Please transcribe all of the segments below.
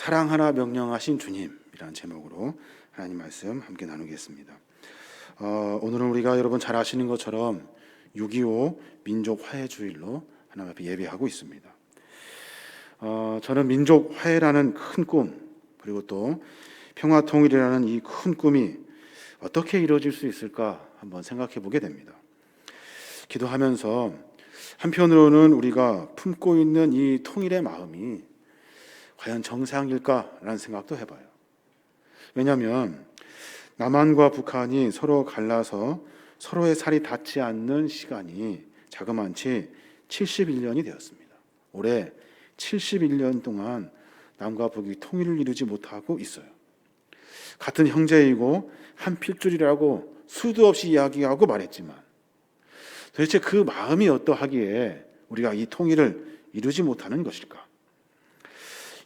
사랑하라 명령하신 주님이라는 제목으로 하나님 말씀 함께 나누겠습니다. 오늘은 우리가 여러분 잘 아시는 것처럼 6.25 민족 화해 주일로 하나님 앞에 예배하고 있습니다. 저는 민족 화해라는 큰 꿈, 그리고 또 평화 통일이라는 이 큰 꿈이 어떻게 이루어질 수 있을까 한번 생각해 보게 됩니다. 기도하면서 한편으로는 우리가 품고 있는 이 통일의 마음이 과연 정상일까라는 생각도 해봐요. 왜냐하면 남한과 북한이 서로 갈라서 서로의 살이 닿지 않는 시간이 자그만치 71년이 되었습니다. 올해 71년 동안 남과 북이 통일을 이루지 못하고 있어요. 같은 형제이고 한 필줄이라고 수도 없이 이야기하고 말했지만 도대체 그 마음이 어떠하기에 우리가 이 통일을 이루지 못하는 것일까?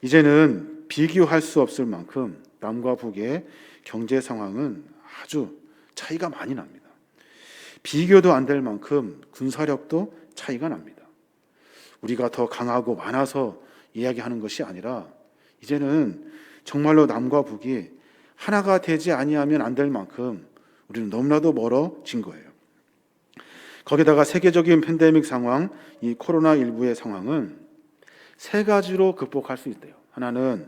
이제는 비교할 수 없을 만큼 남과 북의 경제 상황은 아주 차이가 많이 납니다. 비교도 안 될 만큼 군사력도 차이가 납니다. 우리가 더 강하고 많아서 이야기하는 것이 아니라 이제는 정말로 남과 북이 하나가 되지 아니하면 안 될 만큼 우리는 너무나도 멀어진 거예요. 거기다가 세계적인 팬데믹 상황, 이 코로나19의 상황은 세 가지로 극복할 수 있대요. 하나는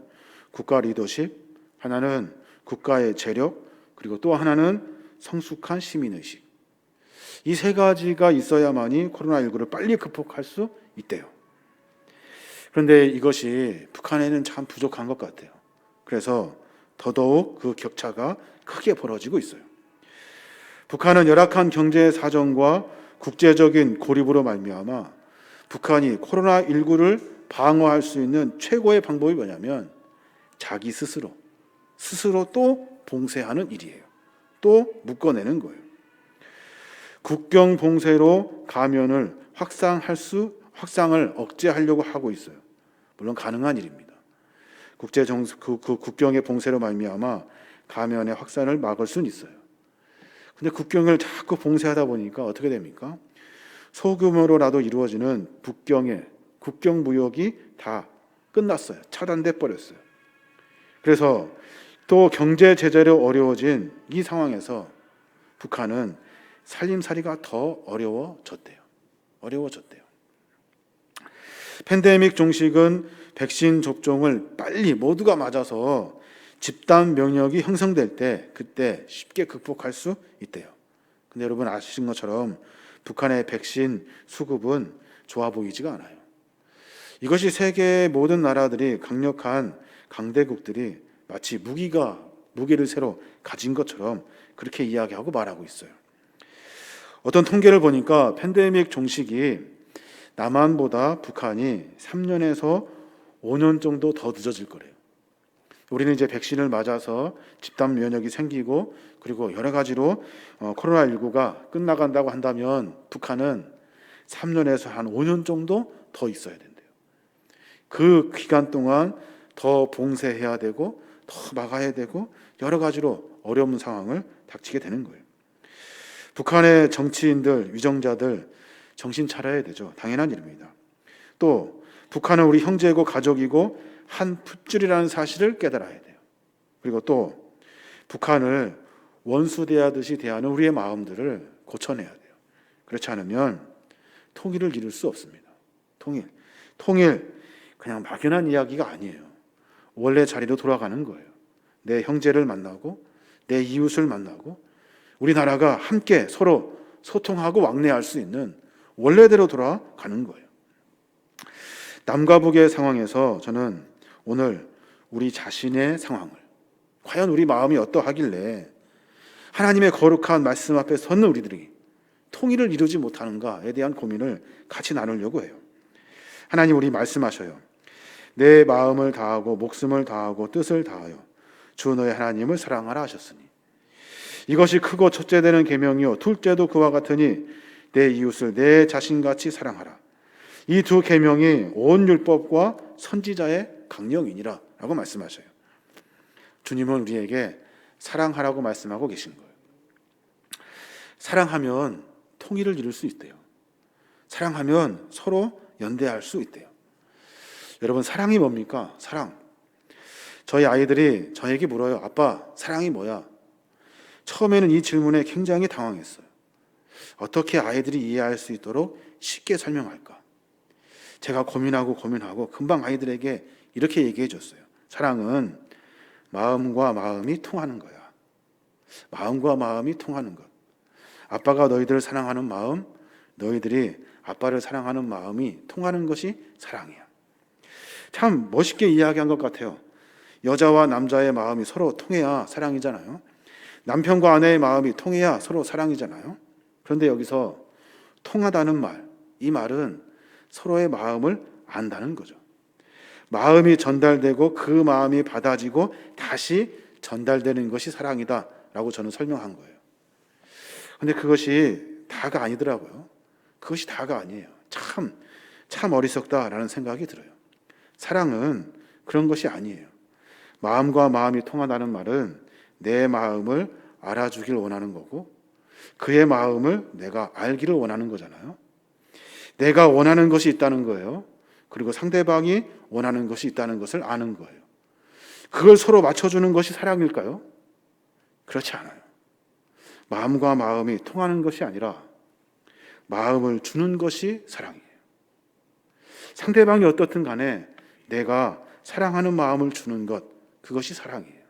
국가 리더십, 하나는 국가의 재력, 그리고 또 하나는 성숙한 시민의식. 이 세 가지가 있어야만이 코로나19를 빨리 극복할 수 있대요. 그런데 이것이 북한에는 참 부족한 것 같아요. 그래서 더더욱 그 격차가 크게 벌어지고 있어요. 북한은 열악한 경제 사정과 국제적인 고립으로 말미암아 북한이 코로나19를 방어할 수 있는 최고의 방법이 뭐냐면 자기 스스로 또 봉쇄하는 일이에요. 또 묶어내는 거예요. 국경 봉쇄로 감염을 확산을 억제하려고 하고 있어요. 물론 가능한 일입니다. 국경의 봉쇄로 말미암아 감염의 확산을 막을 수는 있어요. 근데 국경을 자꾸 봉쇄하다 보니까 어떻게 됩니까? 소규모로라도 이루어지는 국경 무역이 다 끝났어요. 차단돼 버렸어요. 그래서 또 경제 제재로 어려워진 이 상황에서 북한은 살림살이가 더 어려워졌대요. 팬데믹 종식은 백신 접종을 빨리 모두가 맞아서 집단 면역이 형성될 때 그때 쉽게 극복할 수 있대요. 근데 여러분 아시는 것처럼 북한의 백신 수급은 좋아 보이지가 않아요. 이것이 세계의 모든 나라들이 강력한 강대국들이 마치 무기를 새로 가진 것처럼 그렇게 이야기하고 말하고 있어요. 어떤 통계를 보니까 팬데믹 종식이 남한보다 북한이 3년에서 5년 정도 더 늦어질 거래요. 우리는 이제 백신을 맞아서 집단 면역이 생기고 그리고 여러 가지로 코로나19가 끝나간다고 한다면 북한은 3년에서 한 5년 정도 더 있어야 된대요. 그 기간 동안 더 봉쇄해야 되고 더 막아야 되고 여러 가지로 어려운 상황을 닥치게 되는 거예요. 북한의 정치인들, 위정자들 정신 차려야 되죠. 당연한 일입니다. 또 북한은 우리 형제이고 가족이고 한 풋줄이라는 사실을 깨달아야 돼요. 그리고 또 북한을 원수 대하듯이 대하는 우리의 마음들을 고쳐내야 돼요. 그렇지 않으면 통일을 이룰 수 없습니다. 통일 그냥 막연한 이야기가 아니에요. 원래 자리로 돌아가는 거예요. 내 형제를 만나고 내 이웃을 만나고 우리나라가 함께 서로 소통하고 왕래할 수 있는 원래대로 돌아가는 거예요. 남과 북의 상황에서 저는 오늘 우리 자신의 상황을 과연 우리 마음이 어떠하길래 하나님의 거룩한 말씀 앞에 섰는 우리들이 통일을 이루지 못하는가에 대한 고민을 같이 나누려고 해요. 하나님 우리 말씀하셔요. 내 마음을 다하고 목숨을 다하고 뜻을 다하여 주 너의 하나님을 사랑하라 하셨으니 이것이 크고 첫째 되는 계명이요 둘째도 그와 같으니 내 이웃을 내 자신같이 사랑하라. 이 두 계명이 온 율법과 선지자의 강령이니라 라고 말씀하셔요. 주님은 우리에게 사랑하라고 말씀하고 계신 거예요. 사랑하면 통일을 이룰 수 있대요. 사랑하면 서로 연대할 수 있대요. 여러분 사랑이 뭡니까? 사랑. 저희 아이들이 저에게 물어요. 아빠, 사랑이 뭐야? 처음에는 이 질문에 굉장히 당황했어요. 어떻게 아이들이 이해할 수 있도록 쉽게 설명할까? 제가 고민하고 금방 아이들에게 이렇게 얘기해 줬어요. 사랑은 마음과 마음이 통하는 거야. 마음과 마음이 통하는 것. 아빠가 너희들을 사랑하는 마음, 너희들이 아빠를 사랑하는 마음이 통하는 것이 사랑이야. 참 멋있게 이야기한 것 같아요. 여자와 남자의 마음이 서로 통해야 사랑이잖아요. 남편과 아내의 마음이 통해야 서로 사랑이잖아요. 그런데 여기서 통하다는 말, 이 말은 서로의 마음을 안다는 거죠. 마음이 전달되고 그 마음이 받아지고 다시 전달되는 것이 사랑이다 라고 저는 설명한 거예요. 근데 그것이 다가 아니더라고요. 그것이 다가 아니에요. 참 어리석다라는 생각이 들어요. 사랑은 그런 것이 아니에요. 마음과 마음이 통하다는 말은 내 마음을 알아주길 원하는 거고 그의 마음을 내가 알기를 원하는 거잖아요. 내가 원하는 것이 있다는 거예요. 그리고 상대방이 원하는 것이 있다는 것을 아는 거예요. 그걸 서로 맞춰주는 것이 사랑일까요? 그렇지 않아요. 마음과 마음이 통하는 것이 아니라 마음을 주는 것이 사랑이에요. 상대방이 어떻든 간에 내가 사랑하는 마음을 주는 것, 그것이 사랑이에요.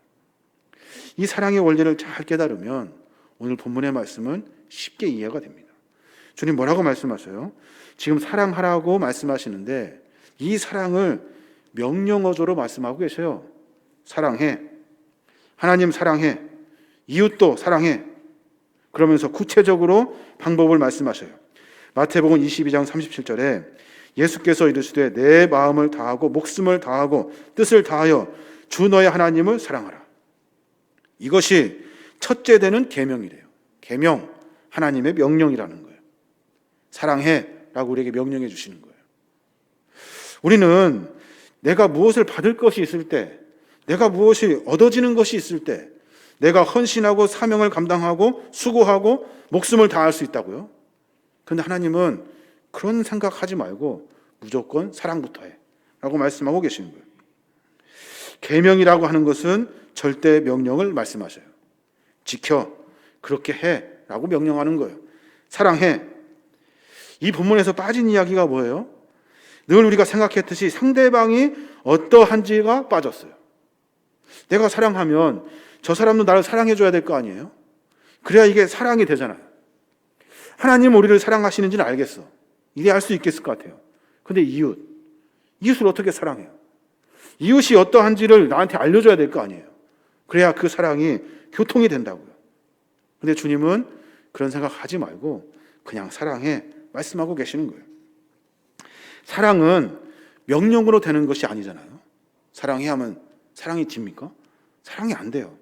이 사랑의 원리를 잘 깨달으면 오늘 본문의 말씀은 쉽게 이해가 됩니다. 주님 뭐라고 말씀하셔요? 지금 사랑하라고 말씀하시는데 이 사랑을 명령어조로 말씀하고 계셔요. 사랑해. 하나님 사랑해. 이웃도 사랑해. 그러면서 구체적으로 방법을 말씀하셔요. 마태복음 22장 37절에 예수께서 이르시되 내 마음을 다하고 목숨을 다하고 뜻을 다하여 주 너의 하나님을 사랑하라. 이것이 첫째 되는 계명이래요. 계명, 하나님의 명령이라는 거예요. 사랑해 라고 우리에게 명령해 주시는 거예요. 우리는 내가 무엇을 받을 것이 있을 때, 내가 무엇이 얻어지는 것이 있을 때 내가 헌신하고 사명을 감당하고 수고하고 목숨을 다할 수 있다고요. 그런데 하나님은 그런 생각하지 말고 무조건 사랑부터 해 라고 말씀하고 계시는 거예요. 계명이라고 하는 것은 절대 명령을 말씀하셔요. 지켜, 그렇게 해 라고 명령하는 거예요. 사랑해. 이 본문에서 빠진 이야기가 뭐예요? 늘 우리가 생각했듯이 상대방이 어떠한지가 빠졌어요. 내가 사랑하면 저 사람도 나를 사랑해 줘야 될 거 아니에요? 그래야 이게 사랑이 되잖아요. 하나님 우리를 사랑하시는지는 알겠어. 이게 알 수 있겠을 것 같아요. 근데 이웃을 어떻게 사랑해요? 이웃이 어떠한지를 나한테 알려줘야 될 거 아니에요. 그래야 그 사랑이 교통이 된다고요. 근데 주님은 그런 생각하지 말고 그냥 사랑해 말씀하고 계시는 거예요. 사랑은 명령으로 되는 것이 아니잖아요. 사랑해 하면 사랑이 됩니까? 사랑이 안 돼요.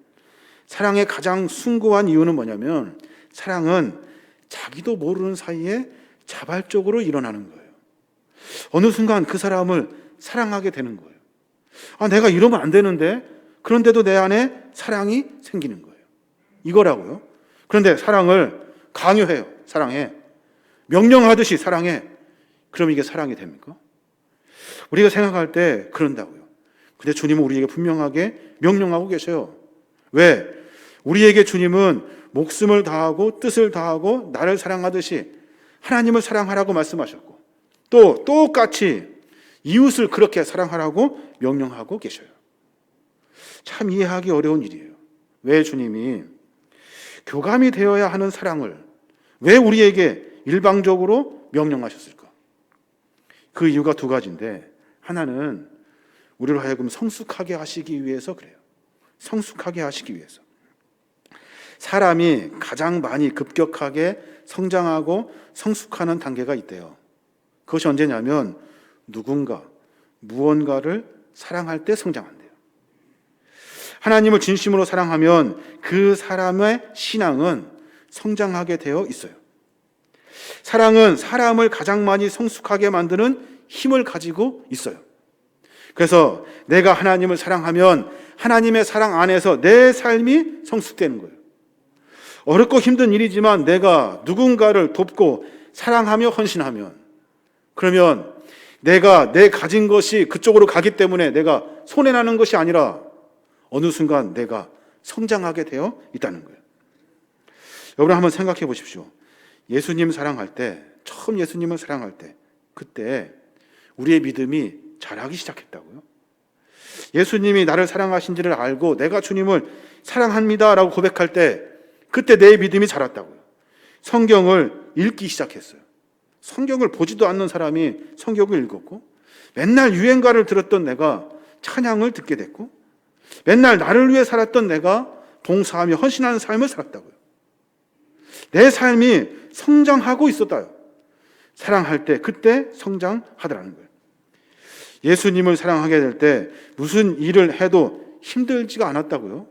사랑의 가장 숭고한 이유는 뭐냐면 사랑은 자기도 모르는 사이에 자발적으로 일어나는 거예요. 어느 순간 그 사람을 사랑하게 되는 거예요. 내가 이러면 안 되는데 그런데도 내 안에 사랑이 생기는 거예요. 이거라고요. 그런데 사랑을 강요해요. 사랑해. 명령하듯이 사랑해. 그럼 이게 사랑이 됩니까? 우리가 생각할 때 그런다고요. 근데 주님은 우리에게 분명하게 명령하고 계셔요. 왜? 우리에게 주님은 목숨을 다하고 뜻을 다하고 나를 사랑하듯이 하나님을 사랑하라고 말씀하셨고 또 똑같이 이웃을 그렇게 사랑하라고 명령하고 계셔요. 참 이해하기 어려운 일이에요. 왜 주님이 교감이 되어야 하는 사랑을 왜 우리에게 일방적으로 명령하셨을까? 그 이유가 두 가지인데 하나는 우리를 하여금 성숙하게 하시기 위해서 그래요. 성숙하게 하시기 위해서. 사람이 가장 많이 급격하게 성장하고 성숙하는 단계가 있대요. 그것이 언제냐면 누군가, 무언가를 사랑할 때 성장한대요. 하나님을 진심으로 사랑하면 그 사람의 신앙은 성장하게 되어 있어요. 사랑은 사람을 가장 많이 성숙하게 만드는 힘을 가지고 있어요. 그래서 내가 하나님을 사랑하면 하나님의 사랑 안에서 내 삶이 성숙되는 거예요. 어렵고 힘든 일이지만 내가 누군가를 돕고 사랑하며 헌신하면 그러면 내가 내 가진 것이 그쪽으로 가기 때문에 내가 손해나는 것이 아니라 어느 순간 내가 성장하게 되어 있다는 거예요. 여러분 한번 생각해 보십시오. 예수님 사랑할 때, 처음 예수님을 사랑할 때, 그때 우리의 믿음이 자라기 시작했다고요. 예수님이 나를 사랑하신지를 알고 내가 주님을 사랑합니다 라고 고백할 때 그때 내 믿음이 자랐다고요. 성경을 읽기 시작했어요. 성경을 보지도 않는 사람이 성경을 읽었고, 맨날 유행가를 들었던 내가 찬양을 듣게 됐고, 맨날 나를 위해 살았던 내가 봉사하며 헌신하는 삶을 살았다고요. 내 삶이 성장하고 있었다요. 사랑할 때 그때 성장하더라는 거예요. 예수님을 사랑하게 될 때 무슨 일을 해도 힘들지가 않았다고요.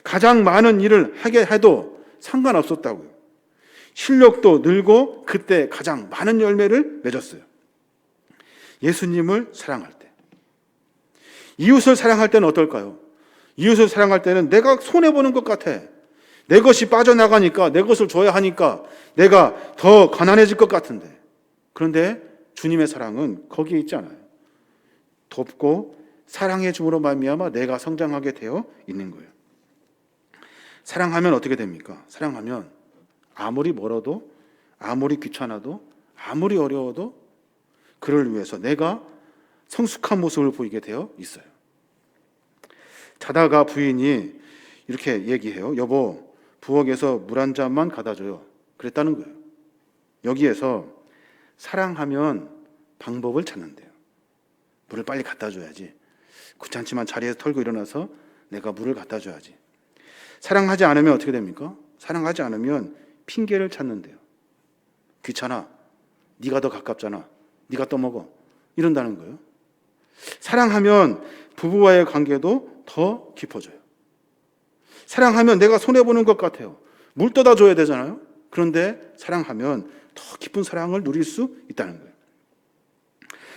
가장 많은 일을 하게 해도 상관없었다고요. 실력도 늘고 그때 가장 많은 열매를 맺었어요. 예수님을 사랑할 때. 이웃을 사랑할 때는 어떨까요? 이웃을 사랑할 때는 내가 손해보는 것 같아. 내 것이 빠져나가니까, 내 것을 줘야 하니까 내가 더 가난해질 것 같은데. 그런데 주님의 사랑은 거기에 있지 않아요. 돕고 사랑해 줌으로 말미암아 내가 성장하게 되어 있는 거예요. 사랑하면 어떻게 됩니까? 사랑하면 아무리 멀어도, 아무리 귀찮아도, 아무리 어려워도 그를 위해서 내가 성숙한 모습을 보이게 되어 있어요. 자다가 부인이 이렇게 얘기해요. 여보, 부엌에서 물 한 잔만 갖다 줘요. 그랬다는 거예요. 여기에서 사랑하면 방법을 찾는데요. 물을 빨리 갖다 줘야지. 귀찮지만 자리에서 털고 일어나서 내가 물을 갖다 줘야지. 사랑하지 않으면 어떻게 됩니까? 사랑하지 않으면 핑계를 찾는데요. 귀찮아. 네가 더 가깝잖아. 네가 떠먹어. 이런다는 거예요. 사랑하면 부부와의 관계도 더 깊어져요. 사랑하면 내가 손해보는 것 같아요. 물 떠다 줘야 되잖아요. 그런데 사랑하면 더 깊은 사랑을 누릴 수 있다는 거예요.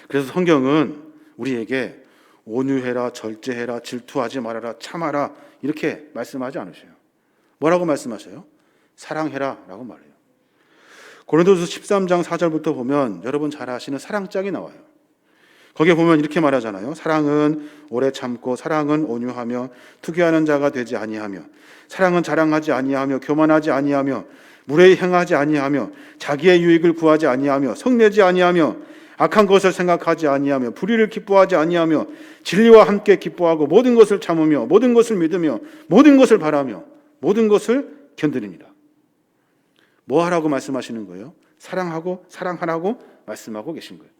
그래서 성경은 우리에게 온유해라, 절제해라, 질투하지 말아라, 참아라 이렇게 말씀하지 않으셔요. 뭐라고 말씀하셔요? 사랑해라 라고 말해요. 고린도서 13장 4절부터 보면 여러분 잘 아시는 사랑짝이 나와요. 거기에 보면 이렇게 말하잖아요. 사랑은 오래 참고, 사랑은 온유하며, 투기하는 자가 되지 아니하며, 사랑은 자랑하지 아니하며, 교만하지 아니하며, 무례히 행하지 아니하며, 자기의 유익을 구하지 아니하며, 성내지 아니하며, 악한 것을 생각하지 아니하며, 불의를 기뻐하지 아니하며, 진리와 함께 기뻐하고, 모든 것을 참으며, 모든 것을 믿으며, 모든 것을 바라며, 모든 것을 견디느니라. 뭐 하라고 말씀하시는 거예요? 사랑하고 사랑하라고 말씀하고 계신 거예요.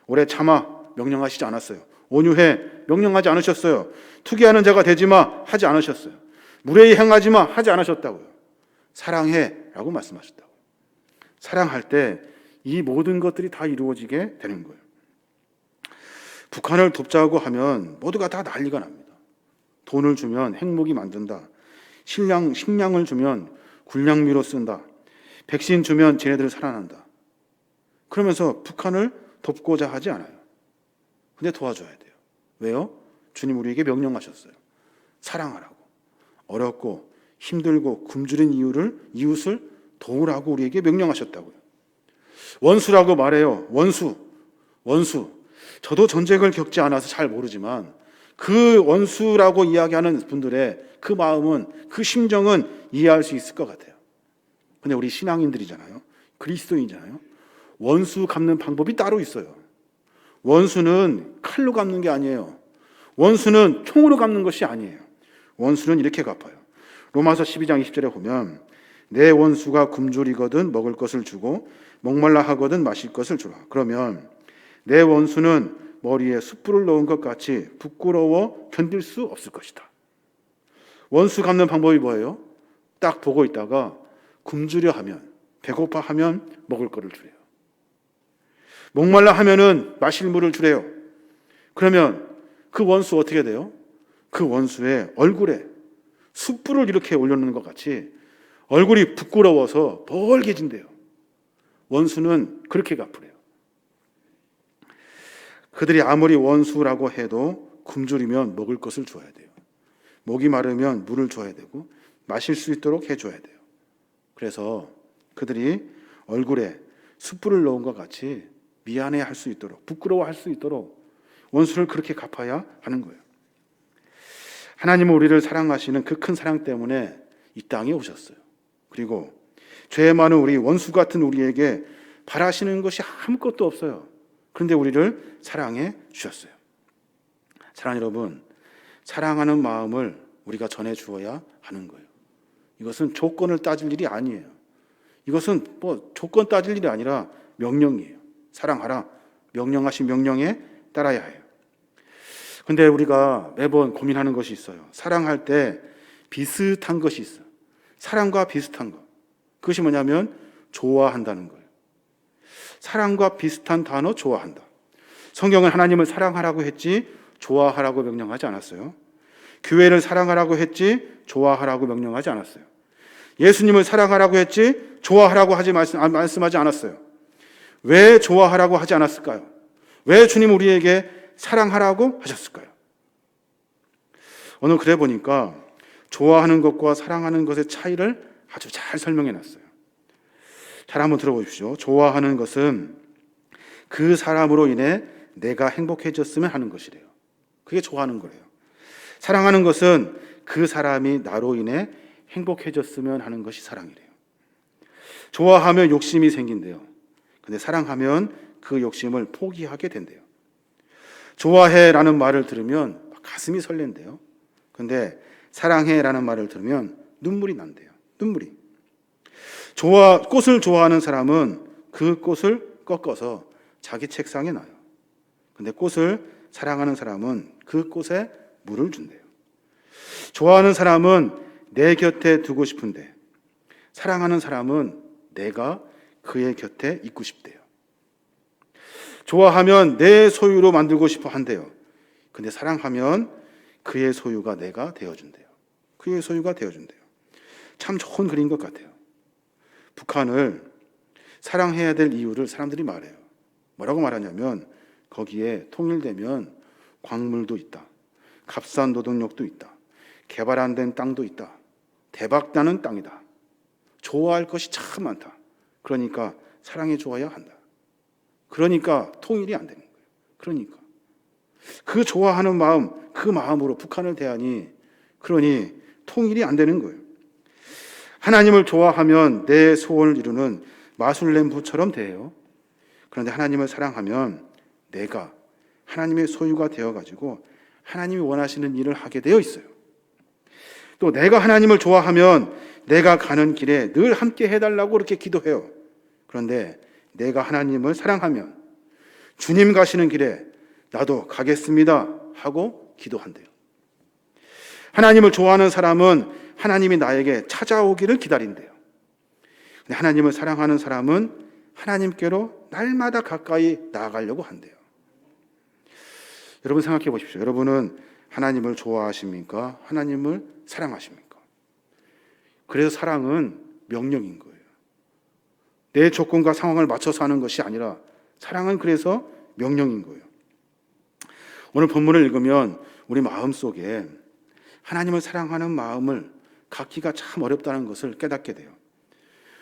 오래 참아 명령하시지 않았어요. 온유해 명령하지 않으셨어요. 투기하는 자가 되지 마 하지 않으셨어요. 무례히 행하지 마 하지 않으셨다고요. 사랑해 라고 말씀하셨다고요. 사랑할 때 이 모든 것들이 다 이루어지게 되는 거예요. 북한을 돕자고 하면 모두가 다 난리가 납니다. 돈을 주면 핵무기 만든다. 식량을 주면 군량미로 쓴다. 백신 주면 쟤네들 살아난다. 그러면서 북한을 돕고자 하지 않아요. 근데 도와줘야 돼요. 왜요? 주님 우리에게 명령하셨어요. 사랑하라고. 어렵고 힘들고 굶주린 이웃을 도우라고 우리에게 명령하셨다고요. 원수라고 말해요. 원수. 저도 전쟁을 겪지 않아서 잘 모르지만 그 원수라고 이야기하는 분들의 그 마음은, 그 심정은 이해할 수 있을 것 같아요. 근데 우리 신앙인들이잖아요. 그리스도인이잖아요. 원수 갚는 방법이 따로 있어요. 원수는 칼로 갚는 게 아니에요. 원수는 총으로 갚는 것이 아니에요. 원수는 이렇게 갚아요. 로마서 12장 20절에 보면 내 원수가 굶주리거든 먹을 것을 주고 목말라 하거든 마실 것을 주라. 그러면 내 원수는 머리에 숯불을 넣은 것 같이 부끄러워 견딜 수 없을 것이다. 원수 갚는 방법이 뭐예요? 딱 보고 있다가 굶주려 하면, 배고파 하면 먹을 거를 주래요. 목말라 하면은 마실 물을 주래요. 그러면 그 원수 어떻게 돼요? 그 원수의 얼굴에 숯불을 이렇게 올려놓는 것 같이 얼굴이 부끄러워서 벌게진대요. 원수는 그렇게 갚으래요. 그들이 아무리 원수라고 해도 굶주리면 먹을 것을 줘야 돼요. 목이 마르면 물을 줘야 되고 마실 수 있도록 해줘야 돼요. 그래서 그들이 얼굴에 숯불을 넣은 것 같이 미안해할 수 있도록, 부끄러워할 수 있도록 원수를 그렇게 갚아야 하는 거예요. 하나님은 우리를 사랑하시는 그 큰 사랑 때문에 이 땅에 오셨어요. 그리고 죄 많은 우리 원수 같은 우리에게 바라시는 것이 아무것도 없어요. 그런데 우리를 사랑해 주셨어요. 사랑하는 여러분, 사랑하는 마음을 우리가 전해 주어야 하는 거예요. 이것은 조건을 따질 일이 아니에요. 이것은 조건 따질 일이 아니라 명령이에요. 사랑하라. 명령하신 명령에 따라야 해요. 근데 우리가 매번 고민하는 것이 있어요. 사랑할 때 비슷한 것이 있어요. 사랑과 비슷한 것. 그것이 뭐냐면 좋아한다는 거예요. 사랑과 비슷한 단어 좋아한다. 성경은 하나님을 사랑하라고 했지 좋아하라고 명령하지 않았어요. 교회를 사랑하라고 했지 좋아하라고 명령하지 않았어요. 예수님을 사랑하라고 했지 좋아하라고 말씀하지 않았어요. 왜 좋아하라고 하지 않았을까요? 왜 주님 우리에게 사랑하라고 하셨을까요? 오늘 그래 보니까 좋아하는 것과 사랑하는 것의 차이를 아주 잘 설명해 놨어요. 잘 한번 들어보십시오. 좋아하는 것은 그 사람으로 인해 내가 행복해졌으면 하는 것이래요. 그게 좋아하는 거래요. 사랑하는 것은 그 사람이 나로 인해 행복해졌으면 하는 것이 사랑이래요. 좋아하면 욕심이 생긴대요. 근데 사랑하면 그 욕심을 포기하게 된대요. 좋아해라는 말을 들으면 가슴이 설렌대요. 근데 사랑해라는 말을 들으면 눈물이 난대요. 눈물이. 꽃을 좋아하는 사람은 그 꽃을 꺾어서 자기 책상에 놔요. 근데 꽃을 사랑하는 사람은 그 꽃에 물을 준대요. 좋아하는 사람은 내 곁에 두고 싶은데 사랑하는 사람은 내가 그의 곁에 있고 싶대요. 좋아하면 내 소유로 만들고 싶어 한대요. 근데 사랑하면 그의 소유가 내가 되어준대요. 그의 소유가 되어준대요. 참 좋은 그림 것 같아요. 북한을 사랑해야 될 이유를 사람들이 말해요. 뭐라고 말하냐면 거기에 통일되면 광물도 있다. 값싼 노동력도 있다. 개발 안 된 땅도 있다. 대박나는 땅이다. 좋아할 것이 참 많다. 그러니까 사랑해 줘야 한다. 그러니까 통일이 안 되는 거예요. 그러니까 그 좋아하는 마음, 그 마음으로 북한을 대하니 그러니 통일이 안 되는 거예요. 하나님을 좋아하면 내 소원을 이루는 마술램부처럼 돼요. 그런데 하나님을 사랑하면 내가 하나님의 소유가 되어가지고 하나님이 원하시는 일을 하게 되어 있어요. 또 내가 하나님을 좋아하면 내가 가는 길에 늘 함께 해달라고 그렇게 기도해요. 그런데 내가 하나님을 사랑하면 주님 가시는 길에 나도 가겠습니다 하고 기도한대요. 하나님을 좋아하는 사람은 하나님이 나에게 찾아오기를 기다린대요. 근데 하나님을 사랑하는 사람은 하나님께로 날마다 가까이 나아가려고 한대요. 여러분 생각해 보십시오. 여러분은 하나님을 좋아하십니까? 하나님을 사랑하십니까? 그래서 사랑은 명령인 거예요. 내 조건과 상황을 맞춰서 하는 것이 아니라 사랑은 그래서 명령인 거예요. 오늘 본문을 읽으면 우리 마음속에 하나님을 사랑하는 마음을 갖기가 참 어렵다는 것을 깨닫게 돼요.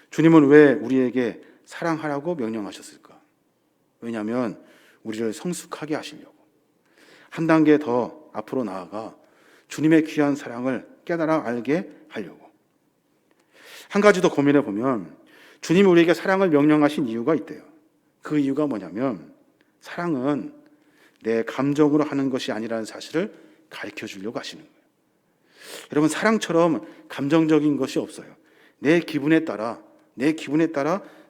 주님은 왜 우리에게 사랑하라고 명령하셨을까? 왜냐하면 우리를 성숙하게 하시려고, 한 단계 더 앞으로 나아가 주님의 귀한 사랑을 깨달아 알게 하려고. 한 가지 더 고민해 보면 주님이 우리에게 사랑을 명령하신 이유가 있대요. 그 이유가 뭐냐면 사랑은 내 감정으로 하는 것이 아니라는 사실을 가르쳐 주려고 하시는 거예요. 여러분, 사랑처럼 감정적인 것이 없어요. 내 기분에 따라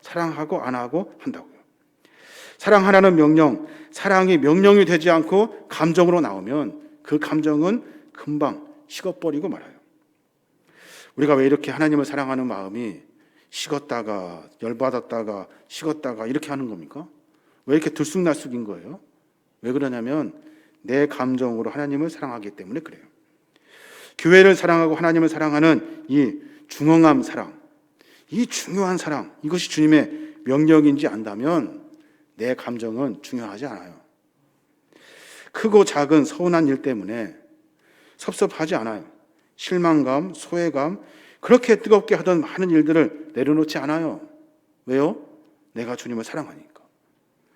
사랑하고 안 하고 한다고요. 사랑하라는 명령, 사랑이 명령이 되지 않고 감정으로 나오면 그 감정은 금방 식어버리고 말아요. 우리가 왜 이렇게 하나님을 사랑하는 마음이 식었다가 열받았다가 식었다가 이렇게 하는 겁니까? 왜 이렇게 들쑥날쑥인 거예요? 왜 그러냐면 내 감정으로 하나님을 사랑하기 때문에 그래요. 교회를 사랑하고 하나님을 사랑하는 이 중흥한 사랑, 이 중요한 사랑, 이것이 주님의 명령인지 안다면 내 감정은 중요하지 않아요. 크고 작은 서운한 일 때문에 섭섭하지 않아요. 실망감, 소외감, 그렇게 뜨겁게 하던 많은 일들을 내려놓지 않아요. 왜요? 내가 주님을 사랑하니까.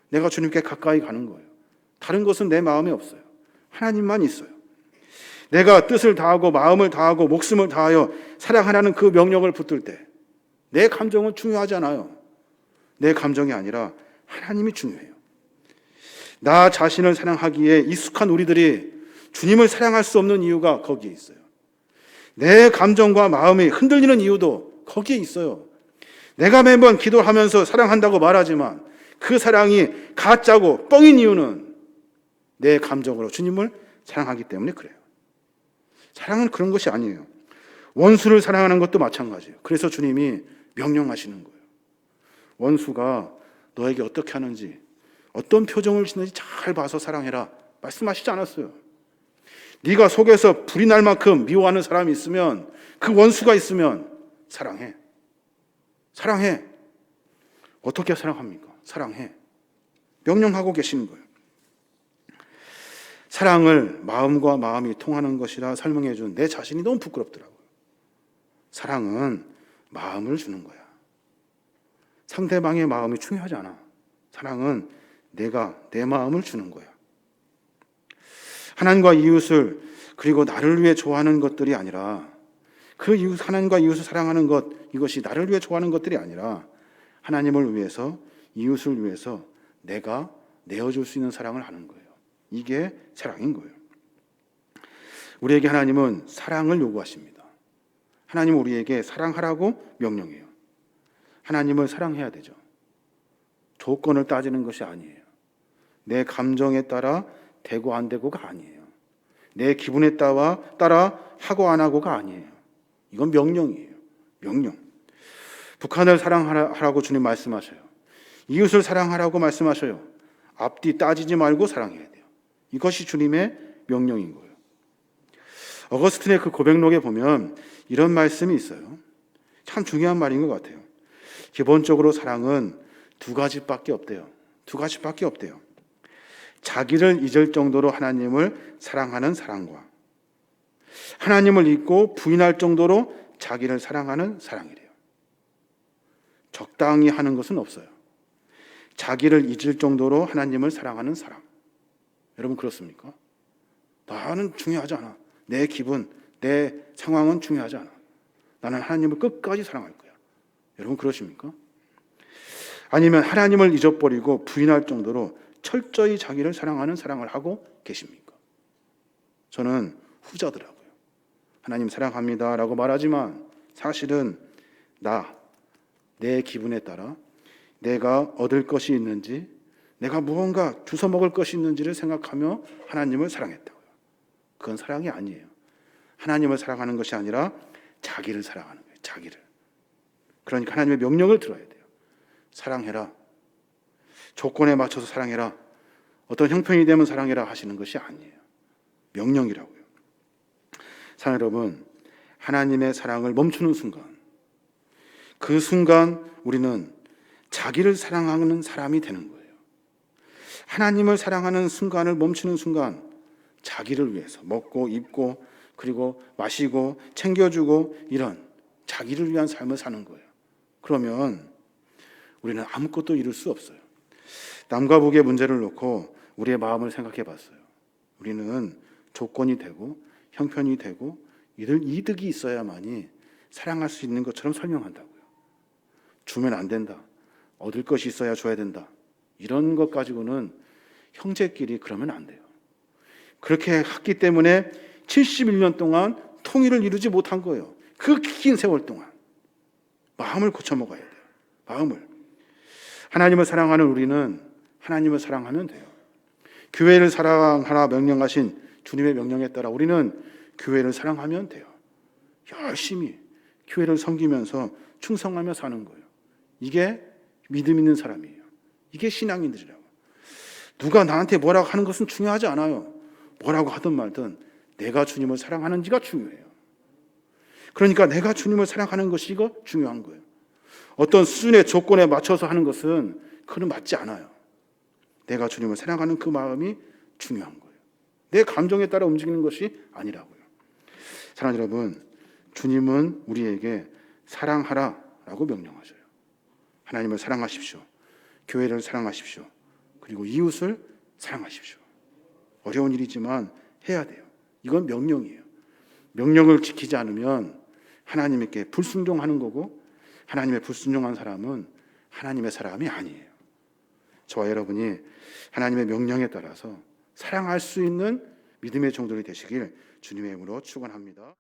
내가 주님께 가까이 가는 거예요. 다른 것은 내 마음에 없어요. 하나님만 있어요. 내가 뜻을 다하고 마음을 다하고 목숨을 다하여 사랑하라는 그 명령을 붙들 때 내 감정은 중요하지 않아요. 내 감정이 아니라 하나님이 중요해요. 나 자신을 사랑하기에 익숙한 우리들이 주님을 사랑할 수 없는 이유가 거기에 있어요. 내 감정과 마음이 흔들리는 이유도 거기에 있어요. 내가 매번 기도하면서 사랑한다고 말하지만 그 사랑이 가짜고 뻥인 이유는 내 감정으로 주님을 사랑하기 때문에 그래요. 사랑은 그런 것이 아니에요. 원수를 사랑하는 것도 마찬가지예요. 그래서 주님이 명령하시는 거예요. 원수가 너에게 어떻게 하는지, 어떤 표정을 짓는지 잘 봐서 사랑해라 말씀하시지 않았어요. 네가 속에서 불이 날 만큼 미워하는 사람이 있으면, 그 원수가 있으면 사랑해. 사랑해. 어떻게 사랑합니까? 사랑해. 명령하고 계시는 거예요. 사랑을 마음과 마음이 통하는 것이라 설명해 준 내 자신이 너무 부끄럽더라고요. 사랑은 마음을 주는 거야. 상대방의 마음이 중요하지 않아. 사랑은 내가 내 마음을 주는 거야. 하나님과 이웃을, 그리고 나를 위해 좋아하는 것들이 아니라, 그 이웃, 하나님과 이웃을 사랑하는 것, 이것이 나를 위해 좋아하는 것들이 아니라 하나님을 위해서, 이웃을 위해서 내가 내어줄 수 있는 사랑을 하는 거예요. 이게 사랑인 거예요. 우리에게 하나님은 사랑을 요구하십니다. 하나님은 우리에게 사랑하라고 명령해요. 하나님을 사랑해야 되죠. 조건을 따지는 것이 아니에요. 내 감정에 따라 되고 안 되고가 아니에요. 내 기분에 따라 하고 안 하고가 아니에요. 이건 명령이에요. 명령. 북한을 사랑하라고 주님 말씀하셔요. 이웃을 사랑하라고 말씀하셔요. 앞뒤 따지지 말고 사랑해야 돼요. 이것이 주님의 명령인 거예요. 어거스틴의 그 고백록에 보면 이런 말씀이 있어요. 참 중요한 말인 것 같아요. 기본적으로 사랑은 두 가지밖에 없대요. 두 가지밖에 없대요. 자기를 잊을 정도로 하나님을 사랑하는 사랑과 하나님을 잊고 부인할 정도로 자기를 사랑하는 사랑이래요. 적당히 하는 것은 없어요. 자기를 잊을 정도로 하나님을 사랑하는 사랑. 여러분 그렇습니까? 나는 중요하지 않아. 내 기분, 내 상황은 중요하지 않아. 나는 하나님을 끝까지 사랑할 거야. 여러분 그러십니까? 아니면 하나님을 잊어버리고 부인할 정도로 철저히 자기를 사랑하는 사랑을 하고 계십니까? 저는 후자더라고요. 하나님 사랑합니다 라고 말하지만 사실은 내 기분에 따라 내가 얻을 것이 있는지, 내가 무언가 주워 먹을 것이 있는지를 생각하며 하나님을 사랑했다고요. 그건 사랑이 아니에요. 하나님을 사랑하는 것이 아니라 자기를 사랑하는 거예요. 자기를. 그러니까 하나님의 명령을 들어야 돼요. 사랑해라. 조건에 맞춰서 사랑해라. 어떤 형편이 되면 사랑해라 하시는 것이 아니에요. 명령이라고요. 사랑 여러분, 하나님의 사랑을 멈추는 순간, 그 순간 우리는 자기를 사랑하는 사람이 되는 거예요. 하나님을 사랑하는 순간을 멈추는 순간 자기를 위해서 먹고 입고 그리고 마시고 챙겨주고 이런 자기를 위한 삶을 사는 거예요. 그러면 우리는 아무것도 이룰 수 없어요. 남과 북의 문제를 놓고 우리의 마음을 생각해 봤어요. 우리는 조건이 되고 형편이 되고 이득이 있어야만이 사랑할 수 있는 것처럼 설명한다고요. 주면 안 된다. 얻을 것이 있어야 줘야 된다. 이런 것 가지고는 형제끼리 그러면 안 돼요. 그렇게 했기 때문에 71년 동안 통일을 이루지 못한 거예요. 그 긴 세월 동안. 마음을 고쳐먹어야 돼요. 마음을. 하나님을 사랑하는 우리는 하나님을 사랑하면 돼요. 교회를 사랑하라 명령하신 주님의 명령에 따라 우리는 교회를 사랑하면 돼요. 열심히 교회를 섬기면서 충성하며 사는 거예요. 이게 믿음 있는 사람이에요. 이게 신앙인들이라고. 누가 나한테 뭐라고 하는 것은 중요하지 않아요. 뭐라고 하든 말든 내가 주님을 사랑하는지가 중요해요. 그러니까 내가 주님을 사랑하는 것이 이거 중요한 거예요. 어떤 수준의 조건에 맞춰서 하는 것은 그건 맞지 않아요. 내가 주님을 사랑하는 그 마음이 중요한 거예요. 내 감정에 따라 움직이는 것이 아니라고요. 사랑하는 여러분, 주님은 우리에게 사랑하라라고 명령하셔요. 하나님을 사랑하십시오. 교회를 사랑하십시오. 그리고 이웃을 사랑하십시오. 어려운 일이지만 해야 돼요. 이건 명령이에요. 명령을 지키지 않으면 하나님께 불순종하는 거고, 하나님의 불순종한 사람은 하나님의 사람이 아니에요. 저와 여러분이 하나님의 명령에 따라서 사랑할 수 있는 믿음의 종들이 되시길 주님의 이름으로 축원합니다.